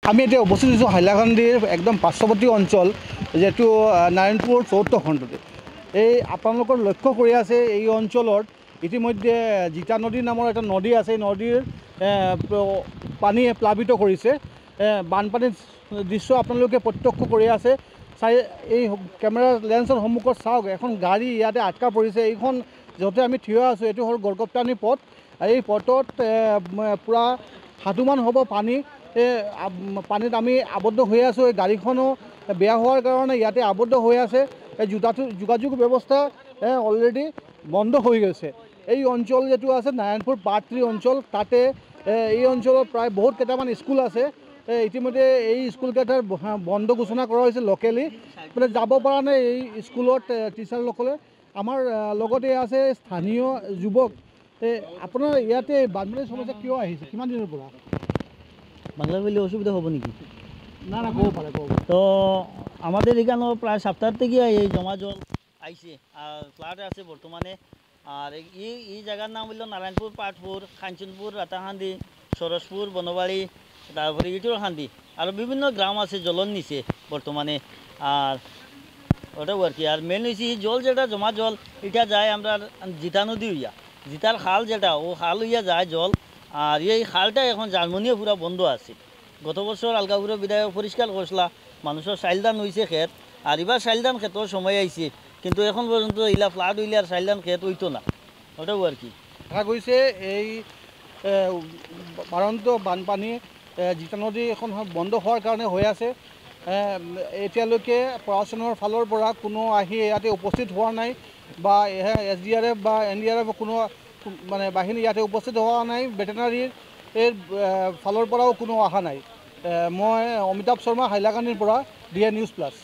আমি এতিয়া উপস্থিত হৈছোঁ হাইলাকান্দিৰ একদম পাৰ্শ্বৱৰ্তী অঞ্চল যিহেতু নাৰায়ণপুৰ চতুৰ্থ খণ্ডতে। এই আপোনালোকৰ লক্ষ্য কৰি আছে এই অঞ্চলত ইতিমধ্যে জিতা নদী নামৰ এটা নদী আছে। এই নদীৰ পানীয়ে প্লাবিত কৰিছে। বানপানীৰ দৃশ্য আপোনালোকে প্ৰত্যক্ষ কৰি আছে। এই কেমেৰা লেন্সৰ সন্মুখত চাওক, এখন গাড়ী ইয়াতে আটকা পৰিছে। এইখন য'তে আমি থিয় আছোঁ এইটো হ'ল গড়গপ্তানি পথ। এই পথত পূৰা সাধুমান হ'ব পানী। পানীত আমি আবদ্ধ হৈ আছোঁ। এই গাড়ীখনো বেয়া হোৱাৰ কাৰণে ইয়াতে আবদ্ধ হৈ আছে। এই যোগাযোগ ব্যৱস্থা অলৰেডি বন্ধ হৈ গৈছে। এই অঞ্চল যিটো আছে নাৰায়ণপুৰ পাৰ্ট 3 অঞ্চল, তাতে এই অঞ্চলত প্ৰায় বহুত কেইটামান স্কুল আছে। ইতিমধ্যে এই স্কুলকেইটাৰ বন্ধ ঘোষণা কৰা হৈছে লোকেলি, মানে যাব পৰা নাই এই স্কুলত টিচাৰসকলে। আমাৰ লগতে আছে স্থানীয় যুৱক। আপোনাৰ ইয়াতে বানপানীৰ সমস্যা কিয় আহিছে, কিমান দিনৰ পৰা? বাংলা বললে অসুবিধা হবো নাকি? না না, ক'ব পাৰে ক'ব। তো আমাদের এখানেও প্রায় সপ্তাহ থেকে এই জমা জল আইছে আর ফ্লাড আছে বর্তমানে। আর এই জায়গার নাম হইল নারায়ণপুর পার্ট 4, কাঞ্চনপুর, রাতাহান্দি, সরসপুর, বনবাড়ি, তারপরে ইটুরখান্দি আর বিভিন্ন গ্রাম আছে জলর নিচে বর্তমানে। আর ওটাও আর কি। আর মেন হয়েছে জল যেটা জমা জল এটা যায় আমরা জিতা নদী হইয়া, জিতার খাল যেটা ও খাল হইয়া যায় জল। আর এই খালটা এখন জার্মানিও পুরা বন্ধ আছে। গত বছর আলগাপুর বিধায়ক পরিষ্কার করছিলা, মানুষের চাইলদান হয়েছে ক্ষেত। আর এবার চাইলদান ক্ষেতের সময় আইছে, কিন্তু এখন পর্যন্ত ইলা ফ্লাড হইলে আর চাইলদান ক্ষেত হইতো না। ওটাও আর কি। দেখা গৈছে এই বাৰন্ত বানপানী জিতা নদী এখন বন্ধ হোৱাৰ কাৰণে হৈ আছে। এতিয়ালৈকে প্ৰশাসনৰ ফালৰ পৰা কোনো আহি ইয়াতে উপস্থিত হোৱা নাই, বা SDRF বা NDRF কোনো মানে বাহিনী ইয়াতে উপস্থিত হোৱা নাই। ভেটেনাৰীৰ ফালৰ পৰাও কোনো অহা নাই। মই অমিতাভ শৰ্মা, হাইলাকান্দিৰ পৰা DA News Plus।